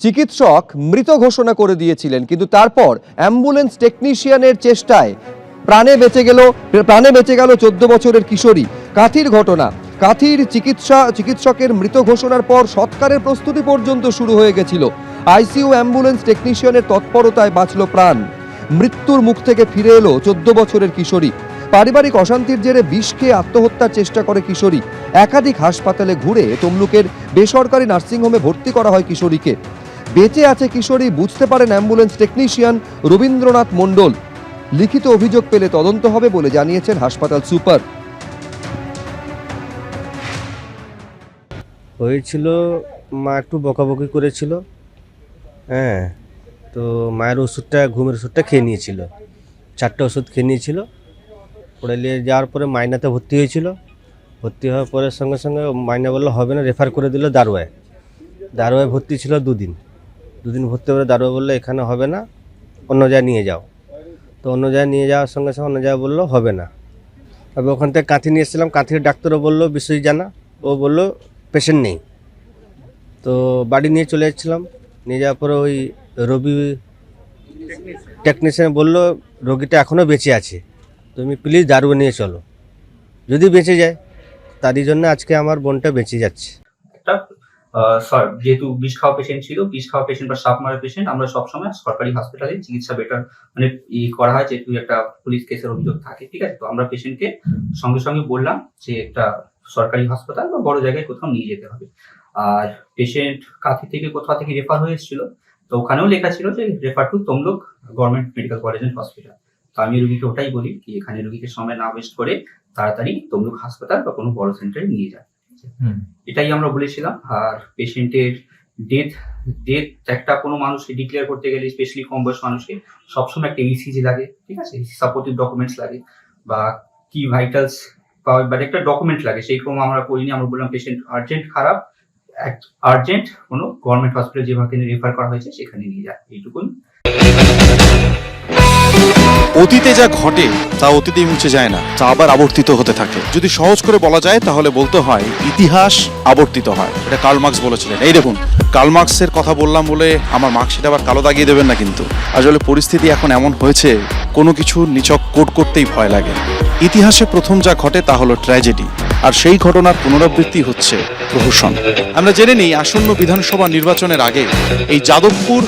চিকিৎসক মৃত ঘোষণা করে দিয়েছিলেন, কিন্তু তারপর অ্যাম্বুলেন্স টেকনিশিয়ানের চেষ্টায় প্রাণে বেঁচে গেল 14 বছরের কিশোরী। কাঁথির ঘটনা। কাঁথির চিকিৎসকের মৃত ঘোষণার পর সৎকারের প্রস্তুতি পর্যন্ত শুরু হয়ে গেছিল। আইসিইউ অ্যাম্বুলেন্স টেকনিশিয়ানের তৎপরতায় বাঁচল প্রাণ। মৃত্যুর মুখ থেকে ফিরে এলো 14 বছরের কিশোরী। পারিবারিক অশান্তির জেরে বিষ খেয়ে আত্মহত্যার চেষ্টা করে কিশোরী। একাধিক হাসপাতালে ঘুরে তমলুকের বেসরকারি নার্সিংহোমে ভর্তি করা হয় কিশোরীকে। বেঁচে আছে কিশোরী বুঝতে পারেন অ্যাম্বুলেন্স টেকনিশিয়ান রবীন্দ্রনাথ মণ্ডল। লিখিত অভিযোগ পেলে তদন্ত হবে বলে জানিয়েছেন হাসপাতাল সুপার। হয়েছিল, মা একটু বকাবকি করেছিল। হ্যাঁ, তো মায়ের ওষুধটা, ঘুমের ওষুধটা খেয়ে নিয়েছিল। 4টে ওষুধ খেয়ে নিয়েছিল। পড়ে নিয়ে যাওয়ার পরে মাইনাতে ভর্তি হয়েছিল। ভর্তি হওয়ার পরে সঙ্গে সঙ্গে মাইনা বললো হবে না, রেফার করে দিল দারোয়ায়। দারোয়ায় ভর্তি ছিল দুদিন ভর্তি করে দারোয়া বললো এখানে হবে না, অন্য জায়গায় নিয়ে যাও। তো অন্য জায়গায় নিয়ে যাওয়ার সঙ্গে সঙ্গে অন্য জায়গায় বললো হবে না। তবে ওখান থেকে কাঁথি নিয়ে এসেছিলাম। কাঁথির ডাক্তারও বললো বিষয় জানা, ও বললো পেশেন্ট নেই। তো বাড়ি নিয়ে চলে যাচ্ছিলাম। নিয়ে যাওয়ার পরে ওই রবি টেকনিশিয়ান বললো রোগীটা এখনও বেঁচে আছে, তুমি প্লিজ দারুয়া নিয়ে চলো, যদি বেঁচে যায়। তারই জন্য আজকে আমার বোনটা বেঁচে যাচ্ছে। একটা যেহেতু বিষ খাওয়া পেশেন্ট ছিল, বিষ খাওয়া পেশেন্ট বা সাপ মারা পেশেন্ট আমরা সবসময় সরকারি হসপিটালে চিকিৎসা বেটার মানে করা হয়, যেহেতু একটা পুলিশ কেসের অভিযোগ থাকে। ঠিক আছে, তো আমরা পেশেন্টকে সঙ্গে সঙ্গে বললাম যে একটা সরকারি হাসপাতাল বা বড় জায়গায় কোথাও নিয়ে যেতে হবে। আর পেশেন্ট কাঁথি থেকে কোথাও থেকে রেফার হয়ে এসেছিল, তো ওখানেও লেখা ছিল যে refer to Tamluk government medical college and hospital. তো আমি রোগীকে ওটাই বলি কি এখানে রোগীকে সময় না ওয়েস্ট করে তাড়াতাড়ি তমলুক হাসপাতাল বা কোনো বড় সেন্টারে নিয়ে যায়। এটাই আমরা বলেছিলাম। আর পেশেন্টের ডেথ একটা কোনো মানুষকে ডিক্লেয়ার করতে গেলে, স্পেশালি কম বয়স মানুষকে সবসময় একটা ইসিজি লাগে। ঠিক আছে, সাপোর্টিভ ডকুমেন্টস লাগে বা কি ভাইটালস বা একটা ডকুমেন্ট লাগে। সেই ক্রম আমরা করিনি। আমরা বললাম পেশেন্ট আর্জেন্ট কোনো গভর্নমেন্ট হসপিটাল যেভাবে রেফার করা হয়েছে সেখানে নিয়ে যায়, এইটুকুন। অতীতে যা ঘটে তা অতীতেই মুছে যায় না, তা আবার আবর্তিত হতে থাকে। যদি সহজ করে বলা যায় তাহলে বলতে হয় ইতিহাস আবর্তিত হয়। এটা কার্ল মার্কস বলেছিলেন। এই দেখুন, কার্ল মার্কসের কথা বললাম বলে আমার মার্কশিট আবার কালো দাগিয়ে দেবেন না কিন্তু। আসলে পরিস্থিতি এখন এমন হয়েছে কোনো কিছু নিছক কোড করতেই ভয় লাগে। ইতিহাসে প্রথম যা ঘটে তা হলো ট্র্যাজেডি, আর সেই ঘটনার পুনরাবৃত্তি হচ্ছে প্রহসন। আমরা জেনে নিই আসন্ন বিধানসভা নির্বাচনের আগে এই যাদবপুর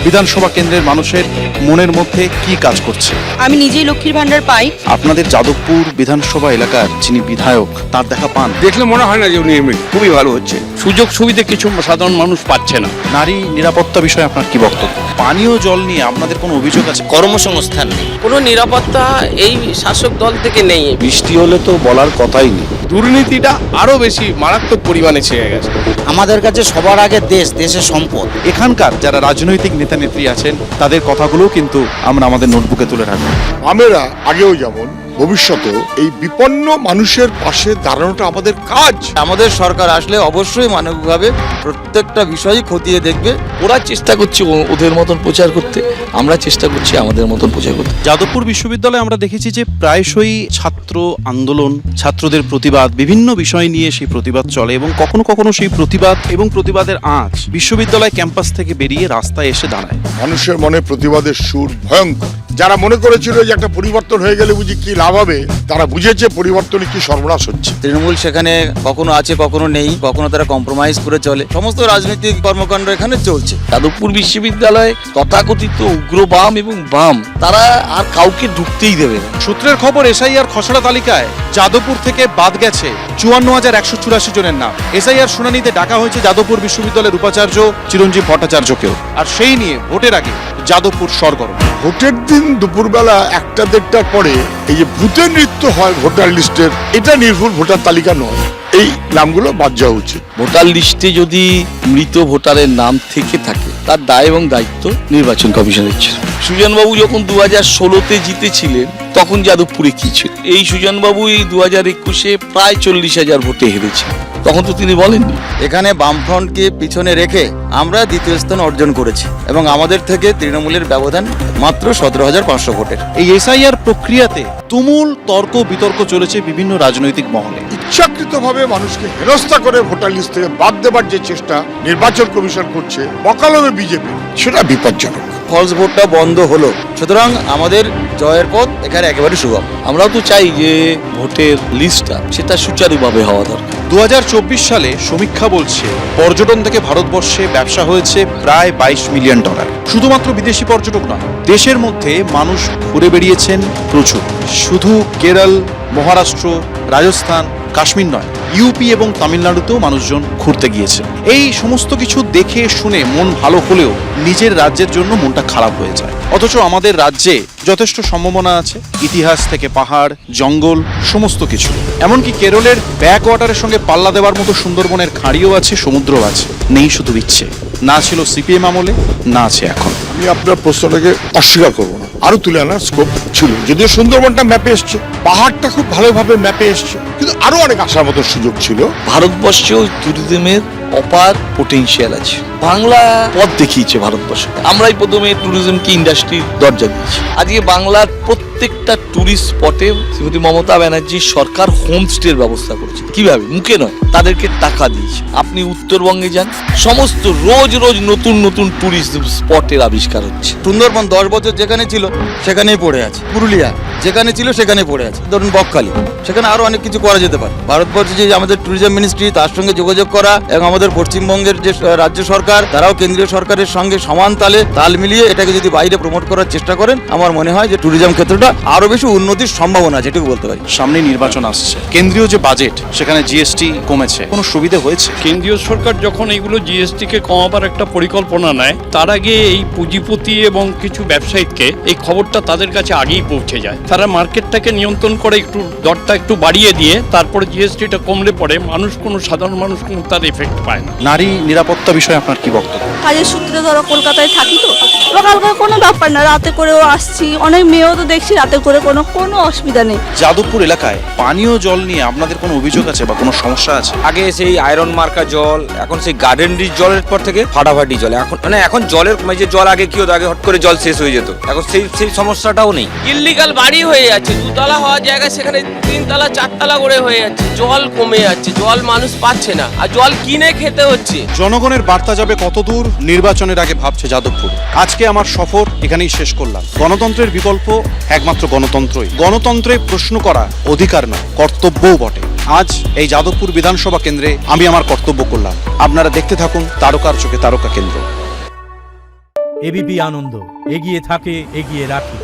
বিধানসভা কেন্দ্রের মানুষের মনের মধ্যে কি কাজ করছে। আমি নিজেই লক্ষ্মীর ভান্ডার পাই। আপনাদের যাদবপুর বিধানসভা এলাকার যিনি বিধায়ক, তার দেখা পান? দেখলে মনে হয় না যে উনি খুবই ভালো হচ্ছে। সুযোগ সুবিধা কিছু সাধারণ মানুষ পাচ্ছে না। নারী নিরাপত্তা বিষয়ে আপনার কি বক্তব্য? পানীয় জল নিয়ে আপনাদের কোনো অভিযোগ আছে? কর্মসংস্থান নেই, কোনো নিরাপত্তা এই শাসক দল থেকে নেই। বৃষ্টি হলে তো বলার কথাই নেই। দুর্নীতিটা আরো বেশি মারাত্মক পরিমাণে ছেয়ে গেছে। আমাদের কাছে সবার আগে দেশের সম্পদ। এখানকার যারা রাজনৈতিক নেতা নেত্রী আছেন তাদের কথাগুলো কিন্তু আমরা আমাদের নোটবুকে তুলে রাখবো। আমরা আগেও যেমন ভবিষ্যতেও এই বিপন্ন মানুষের পাশে দাঁড়ানোটা আমাদের কাজ। আমাদের সরকার আসলে অবশ্যই মানবিকভাবে প্রত্যেকটা বিষয়ই খতিয়ে দেখবে। ওরা চেষ্টা করছে ওদের মতন প্রচার করতে, আমরা চেষ্টা করছি আমাদের মতন প্রচার করতে। যাদবপুর বিশ্ববিদ্যালয়ে আমরা দেখেছি যে প্রায়শই ছাত্র আন্দোলন, ছাত্রদের প্রতিবাদ, বিভিন্ন বিষয় নিয়ে সেই প্রতিবাদ চলে এবং কখনো কখনো সেই প্রতিবাদ এবং প্রতিবাদের আঁচ বিশ্ববিদ্যালয় ক্যাম্পাস থেকে বেরিয়ে রাস্তায় এসে দাঁড়ায়। মানুষের মনে প্রতিবাদের সুর ভয়ঙ্কর। যারা মনে করেছিল যে একটা পরিবর্তন হয়ে গেলে বুঝি কি লাভ হবে, তারা বুঝেছে পরিবর্তনে কি সর্বনাশ হচ্ছে। তৃণমূল সেখানে কখনো আছে, কখনো নেই, কখনো তারা কম্প্রোমাইজ করে চলে। সমস্ত রাজনৈতিক কর্মকাণ্ড এখানে চলছে। যাদবপুর বিশ্ববিদ্যালয়ে তথাকথিত উগ্রবাম এবং বাম তারা আর কাউকে ঢুকতেই দেবে না। সূত্রের খবর, এসআইআর খসড়া তালিকায় যাদবপুর থেকে বাদ গেছে 54,184 জনের নাম। এসআইআর শুনানিতে ডাকা হয়েছে যাদবপুর বিশ্ববিদ্যালয়ের উপাচার্য চিরঞ্জীব ভট্টাচার্যকেও। আর সেই নিয়ে ভোটের আগে যাদবপুর সরগরম। ভোটের দিন দুপুরবেলা 1টা-1:30টার পরে এই যে ভূতের নৃত্য হয় ভোটার লিস্টের, এটা নির্ভুল ভোটার তালিকা নয়। এই নামগুলো বাদ যাওয়া উচিত। ভোটার লিস্টে যদি মৃত ভোটারের নাম থেকে থাকে তার দায় এবং দায়িত্ব নির্বাচন কমিশনের ছিল। সুজনবাবু যখন 2016-তে জিতেছিলেন তখন যাদবপুরে কি ছিল? এই সুজনবাবু এই 2021-এ প্রায় 40,000 ভোটে হেরেছে। তখন তো তিনি বলেননি। এখানে বামফ্রন্টকে পিছনে রেখে আমরা দ্বিতীয় স্থান অর্জন করেছি এবং আমাদের থেকে তৃণমূলের ব্যবধান মাত্র 17,500 ভোটের। এই এসআইআর প্রক্রিয়াতে তুমুল তর্ক বিতর্ক চলেছে বিভিন্ন রাজনৈতিক মহলে। ইচ্ছাকৃতভাবে মানুষকে হেনস্থা করে ভোটার লিস্ট থেকে বাদ দেবার যে চেষ্টা নির্বাচন কমিশন করছে বকালমে বিজেপি, সেটা বিপজ্জনক। ফলস ভোটটা বন্ধ হলো, সুতরাং আমাদের জয়ের পথ এখানে একেবারে সুগম। আমরাও তো চাই যে ভোটের লিস্টটা সেটা সুচারুভাবে হওয়া দরকার। 2024 সালে সমীক্ষা বলছে পর্যটন থেকে ভারতবর্ষে ব্যবসা হয়েছে প্রায় $22 মিলিয়ন। শুধুমাত্র বিদেশি পর্যটক নয়, দেশের মধ্যে মানুষ ঘুরে বেরিয়েছেন প্রচুর। শুধু কেরল, মহারাষ্ট্র, রাজস্থান, কাশ্মীর নয়, ইউপি এবং তামিলনাড়ুতেও মানুষজন ঘুরতে গিয়েছে। এই সমস্ত কিছু দেখে শুনে মন ভালো হলেও নিজের রাজ্যের জন্য মনটা খারাপ হয়ে যায়। অথচ আমাদের রাজ্যে যথেষ্ট সম্ভাবনা আছে, ইতিহাস থেকে পাহাড়, জঙ্গল, সমস্ত কিছু। এমনকি কেরলের ব্যাক ওয়াটারের সঙ্গে পাল্লা দেওয়ার মতো সুন্দরবনের খাঁড়িও আছে, সমুদ্রও আছে। নেই শুধু ইচ্ছে, না ছিল সিপিএম আমলে, না আছে এখন। আমি আপনার প্রশ্নটাকে অস্বীকার করবো না, আরো তুলে আনার স্কোপ ছিল। যদিও সুন্দরবনটা ম্যাপে এসছে, পাহাড়টা খুব ভালোভাবে ম্যাপে এসছে, কিন্তু আরো অনেক আসার মতো সুযোগ ছিল। ভারতবর্ষেও ট্যুরিজমের অপার পোটেনশিয়াল আছে। বাংলা পথ দেখিয়েছে ভারতবর্ষ। আমরাই প্রথমে ট্যুরিজমকে ইন্ডাস্ট্রির দরজা দিয়েছি। আজকে বাংলার প্রত্যেকটা ট্যুরিস্ট স্পটে শ্রীমতী মমতা ব্যানার্জি সরকার হোমস্টের ব্যবস্থা করেছে। কিভাবে? মুখে নয়, তাদেরকে টাকা দিয়েছে। আপনি উত্তরবঙ্গে যান, সমস্ত রোজ রোজ নতুন নতুন ট্যুরিস্ট স্পটের আবিষ্কার হচ্ছে। সুন্দরবন 10 বছর যেখানে ছিল সেখানেই পড়ে আছে। পুরুলিয়া যেখানে ছিল সেখানে পড়ে আছে। ধরুন বকখালি, সেখানে আরো অনেক কিছু করা যেতে পারে। ভারতবর্ষে যে আমাদের ট্যুরিজম মিনিস্ট্রি, তার সঙ্গে যোগাযোগ করা এবং আমাদের পশ্চিমবঙ্গের যে রাজ্য সরকার, তারাও কেন্দ্রীয় সরকারের সঙ্গে সমান তাল মিলিয়ে এটাকে যদি বাইরে প্রমোট করার চেষ্টা করেন, আমার মনে হয় যে ট্যুরিজম ক্ষেত্রটা আরো বেশি উন্নতির সম্ভাবনা আছে, এটুকু বলতে পারি। সামনে নির্বাচন আসছে, কেন্দ্রীয় যে বাজেট সেখানে জিএসটি কমেছে, কোনো সুবিধা হয়েছে? কেন্দ্রীয় সরকার যখন এইগুলো জিএসটি কে কমাবার একটা পরিকল্পনা নেয়, তার আগে এই পুঁজিপতি এবং কিছু ব্যবসায়ীকে এই খবরটা তাদের কাছে আগেই পৌঁছে যায়। তারা মার্কেটটাকে নিয়ন্ত্রণ করে একটু দরটা একটু বাড়িয়ে দিয়ে তারপরে জিএসটিটা কমলে পড়ে মানুষ, কোনো সাধারণ মানুষ কোনো তার এফেক্ট পায় না। নারী নিরাপত্তা বিষয়ে আপনার কি বক্তব্য? কাজের সূত্রে ধরো কলকাতায় থাকি, তো সকালকার কোনো ব্যাপার না, রাতে করেও আসছি, অনেক মেয়েও তো দেখছি রাতে করে, কোনো অসুবিধা নেই। যাদবপুর এলাকায় পানীয় জল নিয়ে আপনাদের কোনো অভিযোগ আছে বা কোনো সমস্যা আছে? আগে সেই আয়রন মার্কা জল, এখন সেই গার্ডেন রিচ জলের পর থেকে ফাটাফাটি জল। এখন জলের যে জল আগে কি হতো, আগে হট করে জল শেষ হয়ে যেত, এখন সেই সমস্যাটাও নেই। ইল্লিগাল বাড়ি হয়ে যাচ্ছে, 2 তলা হওয়ার জায়গায় সেখানে 3 তলা 4 তলা করে হয়ে যাচ্ছে। জল কমে যাচ্ছে, জল মানুষ পাচ্ছে না, আর জল কিনে খেতে হচ্ছে। জনগণের বার্তা যাবে কতদূর, নির্বাচনের আগে ভাবছে যাদবপুর। আজকে আমার সফর এখানেই শেষ করলাম। গণতন্ত্রের বিকল্প একমাত্র গণতন্ত্রই। গণতন্ত্রে প্রশ্ন করা অধিকার নয়, কর্তব্যও বটে। আজ এই যাদবপুর বিধানসভা কেন্দ্রে আমি আমার কর্তব্য করলাম। আপনারা দেখতে থাকুন তারকার চোখে তারকা কেন্দ্র। এবিপি আনন্দ, এগিয়ে থাকে, এগিয়ে রাখি।